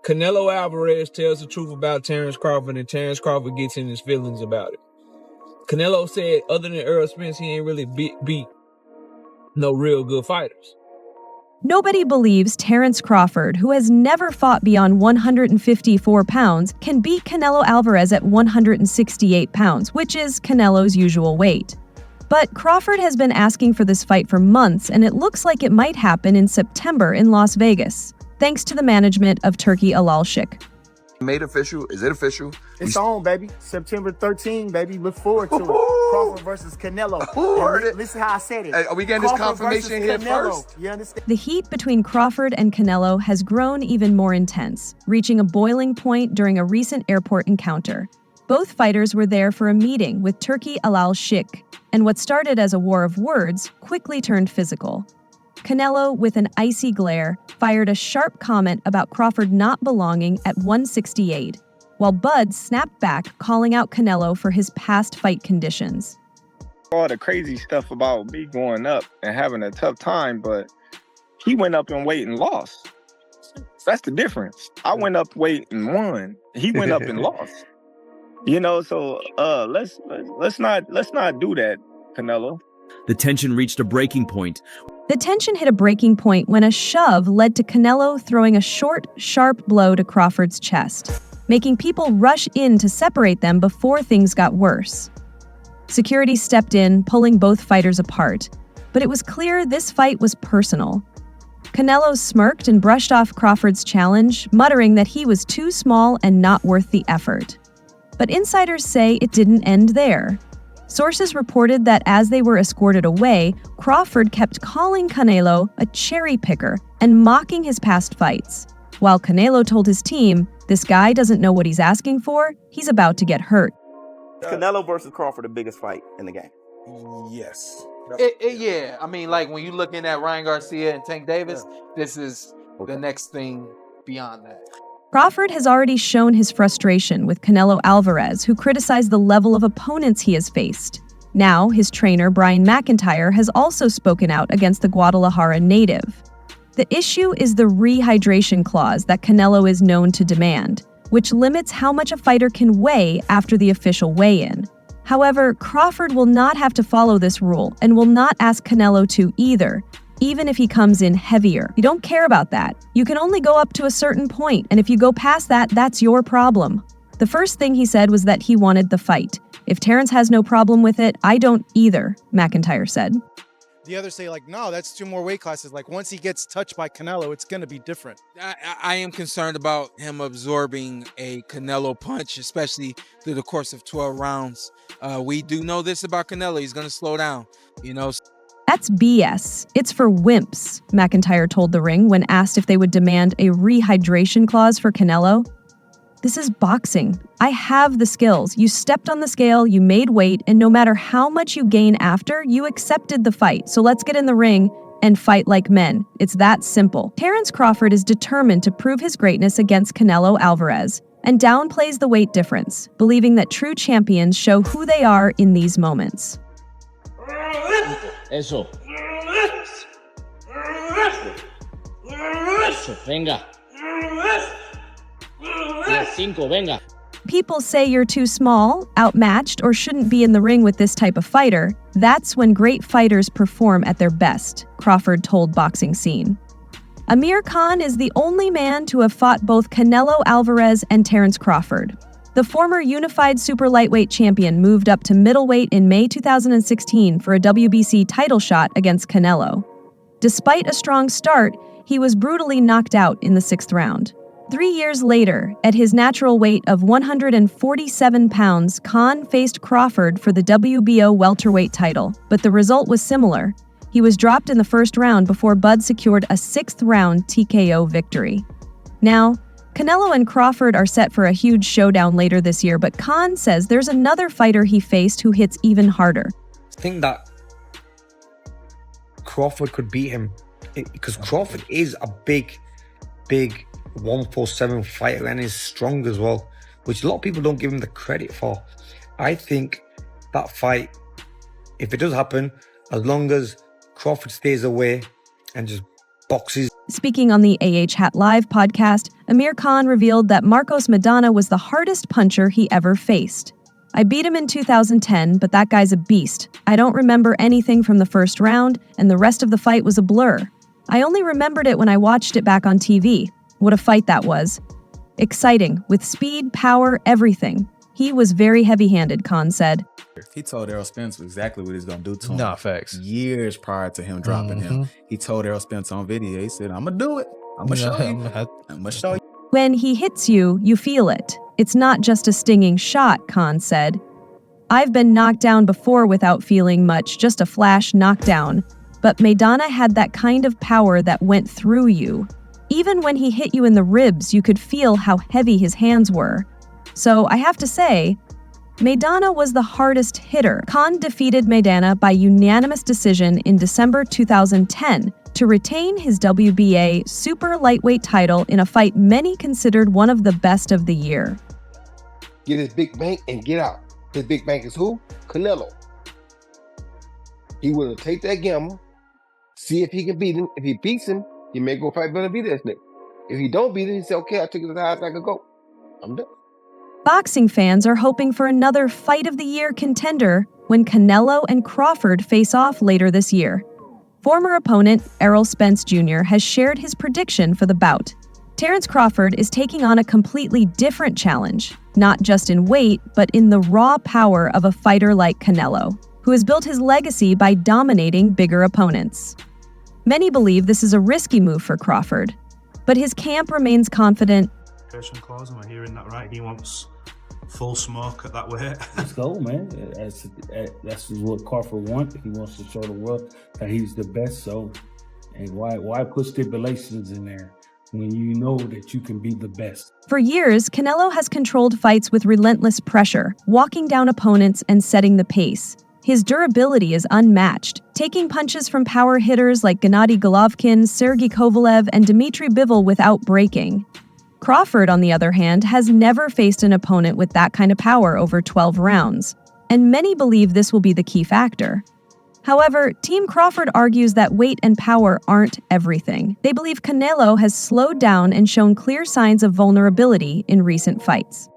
Canelo Alvarez tells the truth about Terence Crawford, and Terence Crawford gets in his feelings about it. Canelo said other than Errol Spence, he ain't really beat no real good fighters. Nobody believes Terence Crawford, who has never fought beyond 154 pounds, can beat Canelo Alvarez at 168 pounds, which is Canelo's usual weight. But Crawford has been asking for this fight for months, and it looks like it might happen in September in Las Vegas, thanks to the management of Turki Alalshik. Made official? Is it official? It's on, baby. September 13, baby. Look forward to it. Crawford versus Canelo. Listen how I said it. Hey, are we getting this confirmation here first? You understand? The heat between Crawford and Canelo has grown even more intense, reaching a boiling point during a recent airport encounter. Both fighters were there for a meeting with Turki Alalshik, and what started as a war of words quickly turned physical. Canelo, with an icy glare, fired a sharp comment about Crawford not belonging at 168, while Bud snapped back, calling out Canelo for his past fight conditions. All the crazy stuff about me going up and having a tough time, but he went up in weight and lost. That's the difference. I went up weight and won. He went up and lost. You know, so let's not do that, Canelo. The tension reached a breaking point. The tension hit a breaking point when a shove led to Canelo throwing a short, sharp blow to Crawford's chest, making people rush in to separate them before things got worse. Security stepped in, pulling both fighters apart, but it was clear this fight was personal. Canelo smirked and brushed off Crawford's challenge, muttering that he was too small and not worth the effort. But insiders say it didn't end there. Sources reported that as they were escorted away, Crawford kept calling Canelo a cherry picker and mocking his past fights. While Canelo told his team, this guy doesn't know what he's asking for, he's about to get hurt. Canelo versus Crawford, the biggest fight in the game. Yes. Yeah, I mean, like when you're looking at Ryan Garcia and Tank Davis, this is the next thing beyond that. Crawford has already shown his frustration with Canelo Alvarez, who criticized the level of opponents he has faced. Now, his trainer, Brian McIntyre, has also spoken out against the Guadalajara native. The issue is the rehydration clause that Canelo is known to demand, which limits how much a fighter can weigh after the official weigh-in. However, Crawford will not have to follow this rule and will not ask Canelo to either, even if he comes in heavier. You don't care about that. You can only go up to a certain point, and if you go past that, that's your problem. The first thing he said was that he wanted the fight. If Terence has no problem with it, I don't either, McIntyre said. The others say, like, no, that's 2 more weight classes. Like, once he gets touched by Canelo, it's going to be different. I am concerned about him absorbing a Canelo punch, especially through the course of 12 rounds. We do know this about Canelo. He's going to slow down, you know. That's BS. It's for wimps, McIntyre told The Ring when asked if they would demand a rehydration clause for Canelo. This is boxing. I have the skills. You stepped on the scale, you made weight, and no matter how much you gain after, you accepted the fight. So let's get in the ring and fight like men. It's that simple. Terence Crawford is determined to prove his greatness against Canelo Alvarez and downplays the weight difference, believing that true champions show who they are in these moments. Eso. Eso, venga. 5, venga. People say you're too small, outmatched, or shouldn't be in the ring with this type of fighter. That's when great fighters perform at their best, Crawford told Boxing Scene. Amir Khan is the only man to have fought both Canelo Alvarez and Terence Crawford. The former unified super lightweight champion moved up to middleweight in May 2016 for a WBC title shot against Canelo. Despite a strong start, he was brutally knocked out in the 6th round. 3 years later, at his natural weight of 147 pounds, Khan faced Crawford for the WBO welterweight title, but the result was similar. He was dropped in the 1st round before Bud secured a 6th round TKO victory. Now, Canelo and Crawford are set for a huge showdown later this year, but Khan says there's another fighter he faced who hits even harder. I think that Crawford could beat him because Crawford is a big 147 fighter and is strong as well, which a lot of people don't give him the credit for. I think that fight, if it does happen, as long as Crawford stays away and just boxes. Speaking on the AH Hat Live podcast, Amir Khan revealed that Marcos Maidana was the hardest puncher he ever faced. I beat him in 2010, but that guy's a beast. I don't remember anything from the first round, and the rest of the fight was a blur. I only remembered it when I watched it back on TV. What a fight that was. Exciting, with speed, power, everything. He was very heavy-handed, Khan said. He told Errol Spence exactly what he's going to do to him. Nah, facts. Years prior to him dropping him. He told Errol Spence on video, he said, I'm going to do it. I'm going to show you. I'm going to show you. When he hits you, you feel it. It's not just a stinging shot, Khan said. I've been knocked down before without feeling much, just a flash knockdown. But Maidana had that kind of power that went through you. Even when he hit you in the ribs, you could feel how heavy his hands were. So I have to say, Maidana was the hardest hitter. Khan defeated Maidana by unanimous decision in December 2010 to retain his WBA super lightweight title in a fight many considered one of the best of the year. Get his big bank and get out. His big bank is who? Canelo. He will take that gamble, see if he can beat him. If he beats him, he may go fight Benavidez next. If he don't beat him, he say, okay, I took it as high as I could go. I'm done. Boxing fans are hoping for another Fight of the Year contender when Canelo and Crawford face off later this year. Former opponent Errol Spence Jr. has shared his prediction for the bout. Terence Crawford is taking on a completely different challenge, not just in weight, but in the raw power of a fighter like Canelo, who has built his legacy by dominating bigger opponents. Many believe this is a risky move for Crawford, but his camp remains confident. Clause, am I hearing that right? He wants full smoke at that weight. Let's go, man. That's what Crawford wants. He wants to show the world that he's the best. So, and why put stipulations in there when you know that you can be the best? For years, Canelo has controlled fights with relentless pressure, walking down opponents and setting the pace. His durability is unmatched, taking punches from power hitters like Gennady Golovkin, Sergey Kovalev, and Dmitry Bivol without breaking. Crawford, on the other hand, has never faced an opponent with that kind of power over 12 rounds, and many believe this will be the key factor. However, Team Crawford argues that weight and power aren't everything. They believe Canelo has slowed down and shown clear signs of vulnerability in recent fights.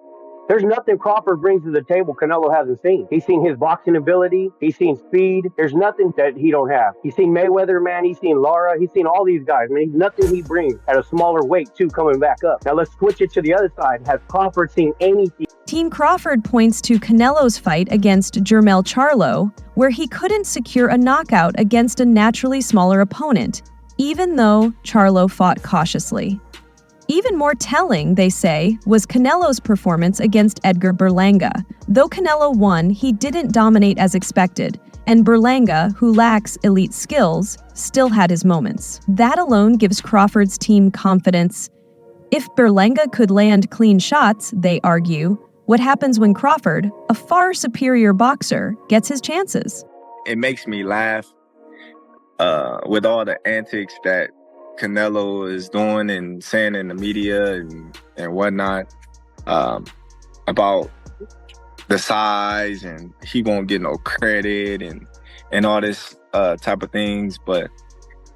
There's nothing Crawford brings to the table Canelo hasn't seen. He's seen his boxing ability. He's seen speed. There's nothing that he don't have. He's seen Mayweather, man. He's seen Lara. He's seen all these guys, man. Nothing he brings at a smaller weight, too, coming back up. Now let's switch it to the other side. Has Crawford seen anything? Team Crawford points to Canelo's fight against Jermell Charlo, where he couldn't secure a knockout against a naturally smaller opponent, even though Charlo fought cautiously. Even more telling, they say, was Canelo's performance against Edgar Berlanga. Though Canelo won, he didn't dominate as expected, and Berlanga, who lacks elite skills, still had his moments. That alone gives Crawford's team confidence. If Berlanga could land clean shots, they argue, what happens when Crawford, a far superior boxer, gets his chances? It makes me laugh with all the antics that Canelo is doing and saying in the media and whatnot about the size, and he won't get no credit and all this type of things. But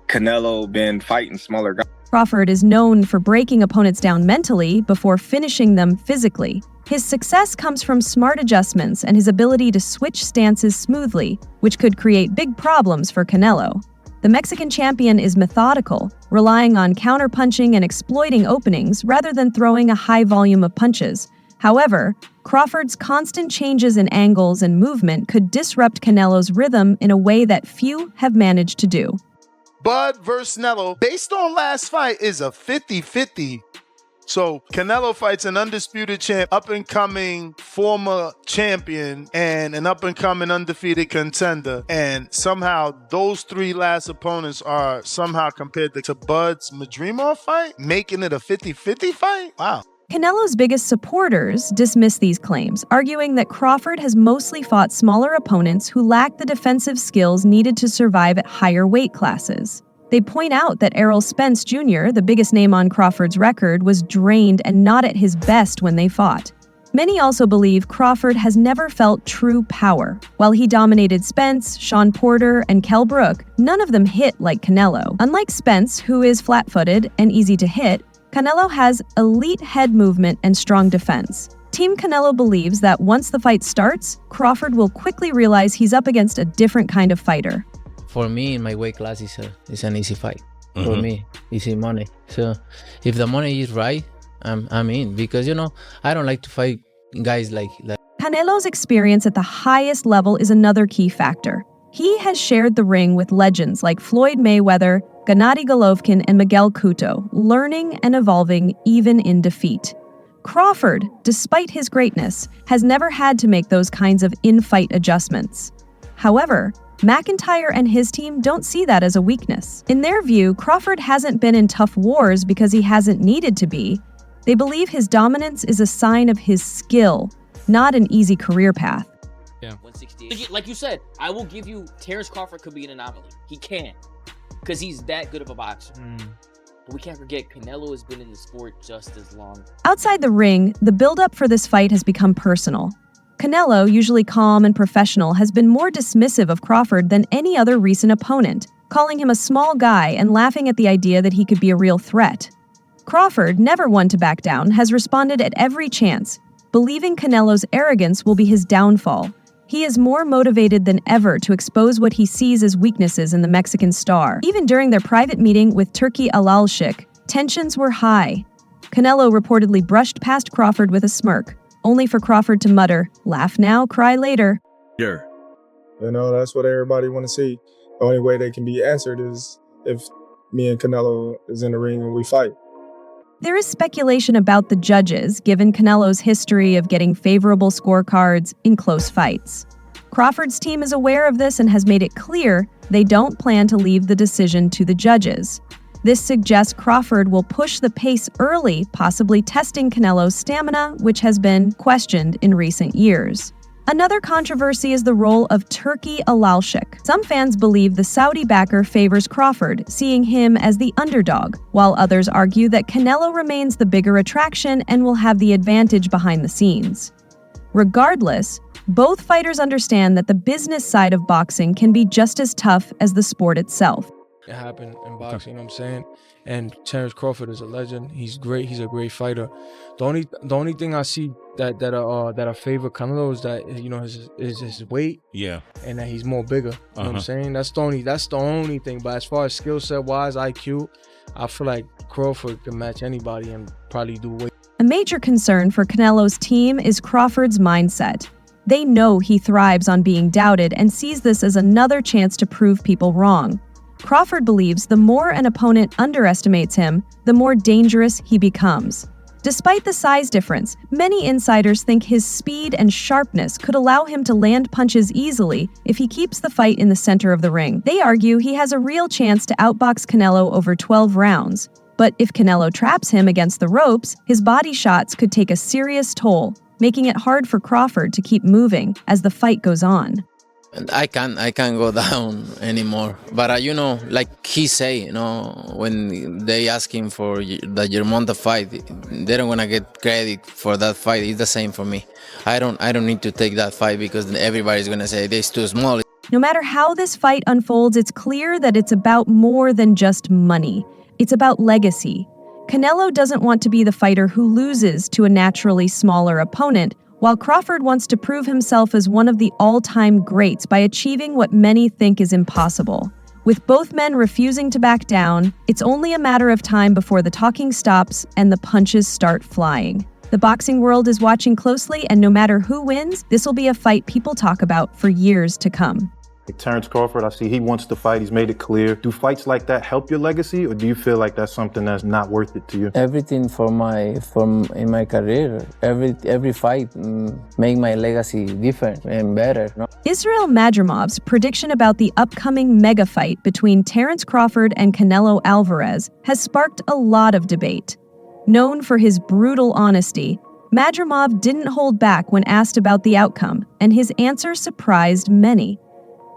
Canelo been fighting smaller guys. Crawford is known for breaking opponents down mentally before finishing them physically. His success comes from smart adjustments and his ability to switch stances smoothly, which could create big problems for Canelo. The Mexican champion is methodical, relying on counterpunching and exploiting openings rather than throwing a high volume of punches. However, Crawford's constant changes in angles and movement could disrupt Canelo's rhythm in a way that few have managed to do. Bud versus Canelo, based on last fight, is a 50-50. So Canelo fights an undisputed champ, up-and-coming former champion, and an up-and-coming undefeated contender. And somehow those three last opponents are somehow compared to Bud's Madrimov fight, making it a 50-50 fight? Wow. Canelo's biggest supporters dismiss these claims, arguing that Crawford has mostly fought smaller opponents who lack the defensive skills needed to survive at higher weight classes. They point out that Errol Spence Jr., the biggest name on Crawford's record, was drained and not at his best when they fought. Many also believe Crawford has never felt true power. While he dominated Spence, Sean Porter, and Kell Brook, none of them hit like Canelo. Unlike Spence, who is flat-footed and easy to hit, Canelo has elite head movement and strong defense. Team Canelo believes that once the fight starts, Crawford will quickly realize he's up against a different kind of fighter. For me, in my weight class, it's an easy fight. For me, easy money. So if the money is right, I'm in, because, I don't like to fight guys like that. Canelo's experience at the highest level is another key factor. He has shared the ring with legends like Floyd Mayweather, Gennady Golovkin, and Miguel Cotto, learning and evolving even in defeat. Crawford, despite his greatness, has never had to make those kinds of in-fight adjustments. However, McIntyre and his team don't see that as a weakness. In their view, Crawford hasn't been in tough wars because he hasn't needed to be. They believe his dominance is a sign of his skill, not an easy career path. Yeah. 168. Like you said, I will give you Terence Crawford could be an anomaly. He can, because he's that good of a boxer. But we can't forget, Canelo has been in the sport just as long. Outside the ring, the build-up for this fight has become personal. Canelo, usually calm and professional, has been more dismissive of Crawford than any other recent opponent, calling him a small guy and laughing at the idea that he could be a real threat. Crawford, never one to back down, has responded at every chance, believing Canelo's arrogance will be his downfall. He is more motivated than ever to expose what he sees as weaknesses in the Mexican star. Even during their private meeting with Turki Alalshik, tensions were high. Canelo reportedly brushed past Crawford with a smirk, only for Crawford to mutter, "Laugh now, cry later." You know, that's what everybody want to see. The only way they can be answered is if me and Canelo is in the ring and we fight. There is speculation about the judges, given Canelo's history of getting favorable scorecards in close fights. Crawford's team is aware of this and has made it clear they don't plan to leave the decision to the judges. This suggests Crawford will push the pace early, possibly testing Canelo's stamina, which has been questioned in recent years. Another controversy is the role of Turki Alalshik. Some fans believe the Saudi backer favors Crawford, seeing him as the underdog, while others argue that Canelo remains the bigger attraction and will have the advantage behind the scenes. Regardless, both fighters understand that the business side of boxing can be just as tough as the sport itself. It happened in boxing, you know what I'm saying? And Terence Crawford is a legend. He's great. He's a great fighter. The only thing I see that I favor Canelo is that, his weight. Yeah. And that he's more bigger. You know what I'm saying? That's the only thing. But as far as skill set wise, IQ, I feel like Crawford can match anybody and probably do way. A major concern for Canelo's team is Crawford's mindset. They know he thrives on being doubted and sees this as another chance to prove people wrong. Crawford believes the more an opponent underestimates him, the more dangerous he becomes. Despite the size difference, many insiders think his speed and sharpness could allow him to land punches easily if he keeps the fight in the center of the ring. They argue he has a real chance to outbox Canelo over 12 rounds. But if Canelo traps him against the ropes, his body shots could take a serious toll, making it hard for Crawford to keep moving as the fight goes on. I can't go down anymore. But like he say, when they ask him for the Germonta fight, they don't wanna get credit for that fight. It's the same for me. I don't need to take that fight because everybody's gonna say this too small. No matter how this fight unfolds, it's clear that it's about more than just money. It's about legacy. Canelo doesn't want to be the fighter who loses to a naturally smaller opponent, while Crawford wants to prove himself as one of the all-time greats by achieving what many think is impossible. With both men refusing to back down, it's only a matter of time before the talking stops and the punches start flying. The boxing world is watching closely, and no matter who wins, this will be a fight people talk about for years to come. Terence Crawford, I see he wants to fight. He's made it clear. Do fights like that help your legacy, or do you feel like that's something that's not worth it to you? Everything in my career, every fight make my legacy different and better. Israel Madrimov's prediction about the upcoming mega fight between Terence Crawford and Canelo Alvarez has sparked a lot of debate. Known for his brutal honesty, Madrimov didn't hold back when asked about the outcome, and his answer surprised many.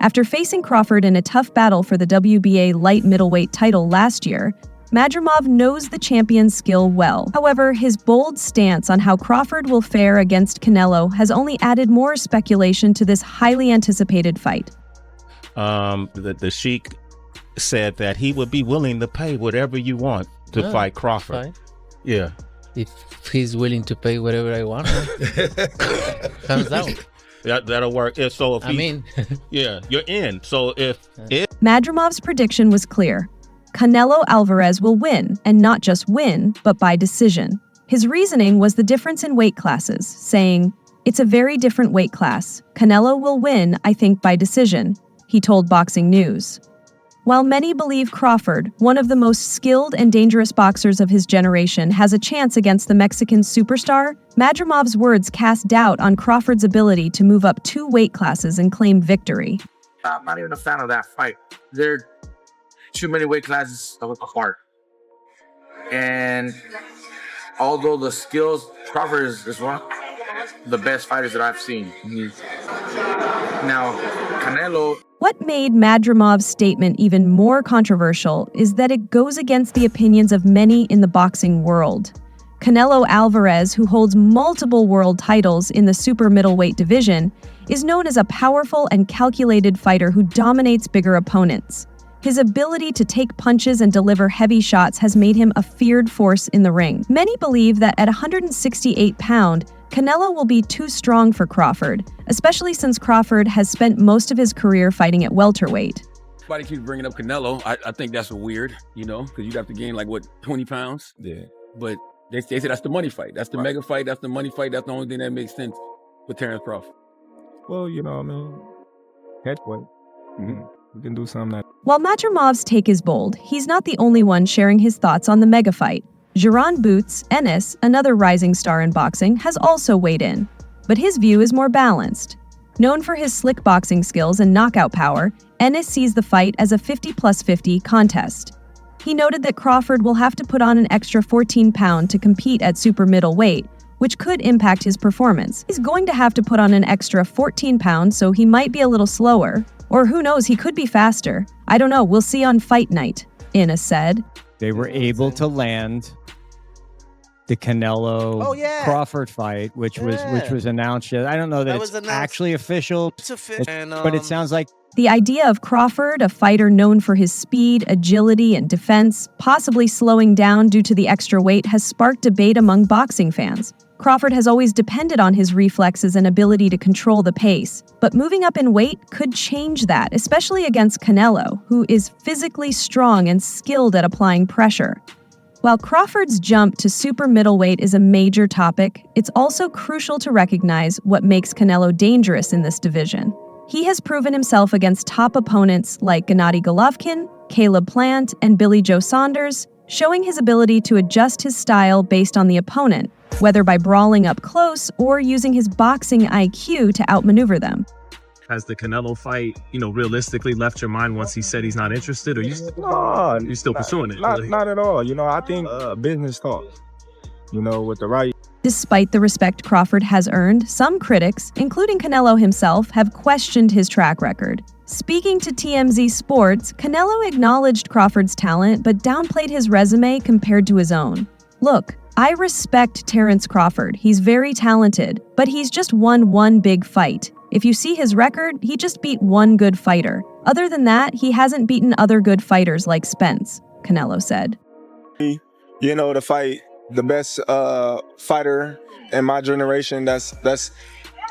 After facing Crawford in a tough battle for the WBA light middleweight title last year, Madrimov knows the champion's skill well. However, his bold stance on how Crawford will fare against Canelo has only added more speculation to this highly anticipated fight. The Sheik said that he would be willing to pay whatever you want to fight Crawford. Fine. Yeah. If he's willing to pay whatever I want, hands down. That'll work. So if yeah, you're in. So if Madrimov's prediction was clear. Canelo Alvarez will win, and not just win, but by decision. His reasoning was the difference in weight classes, saying, "It's a very different weight class. Canelo will win, I think, by decision," he told Boxing News. While many believe Crawford, one of the most skilled and dangerous boxers of his generation, has a chance against the Mexican superstar, Madrimov's words cast doubt on Crawford's ability to move up 2 weight classes and claim victory. I'm not even a fan of that fight. There are too many weight classes apart. And although the skills, Crawford is one of the best fighters that I've seen. Now, Canelo... What made Madrimov's statement even more controversial is that it goes against the opinions of many in the boxing world. Canelo Alvarez, who holds multiple world titles in the super middleweight division, is known as a powerful and calculated fighter who dominates bigger opponents. His ability to take punches and deliver heavy shots has made him a feared force in the ring. Many believe that at 168 pounds, Canelo will be too strong for Crawford, especially since Crawford has spent most of his career fighting at welterweight. Everybody keeps bringing up Canelo. I think that's weird, because you'd have to gain 20 pounds? Yeah. But they say that's the money fight. That's the mega fight. That's the money fight. That's the only thing that makes sense with Terence Crawford. Well, heavyweight. We can do something that... While Madrimov's take is bold, he's not the only one sharing his thoughts on the mega fight. Jaron Boots Ennis, another rising star in boxing, has also weighed in. But his view is more balanced. Known for his slick boxing skills and knockout power, Ennis sees the fight as a 50-plus-50 contest. He noted that Crawford will have to put on an extra 14 pounds to compete at super middleweight, which could impact his performance. He's going to have to put on an extra 14 pounds, so he might be a little slower. Or who knows, he could be faster. I don't know, we'll see on fight night, Ennis said. They were able to land the Canelo Crawford fight, which was announced. I don't know that it's actually official, It's official. but it sounds like the idea of Crawford, a fighter known for his speed, agility, and defense, possibly slowing down due to the extra weight, has sparked debate among boxing fans. Crawford has always depended on his reflexes and ability to control the pace, but moving up in weight could change that, especially against Canelo, who is physically strong and skilled at applying pressure. While Crawford's jump to super middleweight is a major topic, it's also crucial to recognize what makes Canelo dangerous in this division. He has proven himself against top opponents like Gennady Golovkin, Caleb Plant, and Billy Joe Saunders, showing his ability to adjust his style based on the opponent, whether by brawling up close or using his boxing IQ to outmaneuver them. Has the Canelo fight, realistically left your mind once he said he's not interested, or you're still pursuing it? Not at all. I think business talk, with the right. Despite the respect Crawford has earned, some critics, including Canelo himself, have questioned his track record. Speaking to TMZ Sports, Canelo acknowledged Crawford's talent but downplayed his resume compared to his own. "Look, I respect Terence Crawford. He's very talented, but he's just won one big fight. If you see his record, he just beat one good fighter. Other than that, he hasn't beaten other good fighters like Spence," Canelo said. To fight the best fighter in my generation that's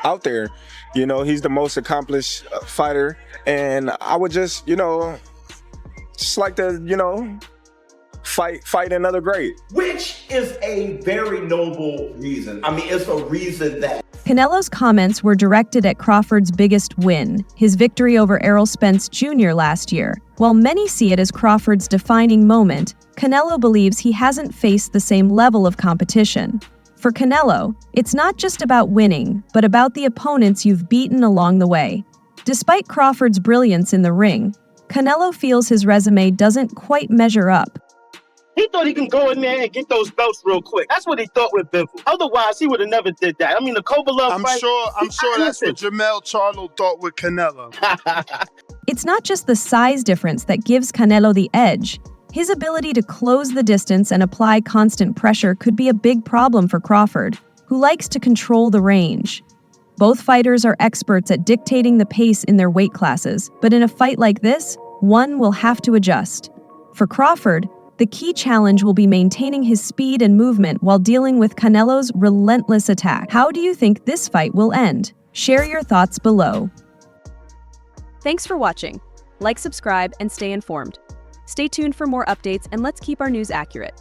out there. He's the most accomplished fighter, and I would just like to, fight another great. Which is a very noble reason. It's a reason that... Canelo's comments were directed at Crawford's biggest win, his victory over Errol Spence Jr. last year. While many see it as Crawford's defining moment, Canelo believes he hasn't faced the same level of competition. For Canelo, it's not just about winning, but about the opponents you've beaten along the way. Despite Crawford's brilliance in the ring, Canelo feels his resume doesn't quite measure up. He thought he can go in there and get those belts real quick. That's what he thought with Bivol. Otherwise, he would have never did that. The Kovalev fight... I'm sure that's what Jermell Charlo thought with Canelo. It's not just the size difference that gives Canelo the edge. His ability to close the distance and apply constant pressure could be a big problem for Crawford, who likes to control the range. Both fighters are experts at dictating the pace in their weight classes, but in a fight like this, one will have to adjust. For Crawford, the key challenge will be maintaining his speed and movement while dealing with Canelo's relentless attack. How do you think this fight will end? Share your thoughts below. Thanks for watching. Like, subscribe, and stay informed. Stay tuned for more updates, and let's keep our news accurate.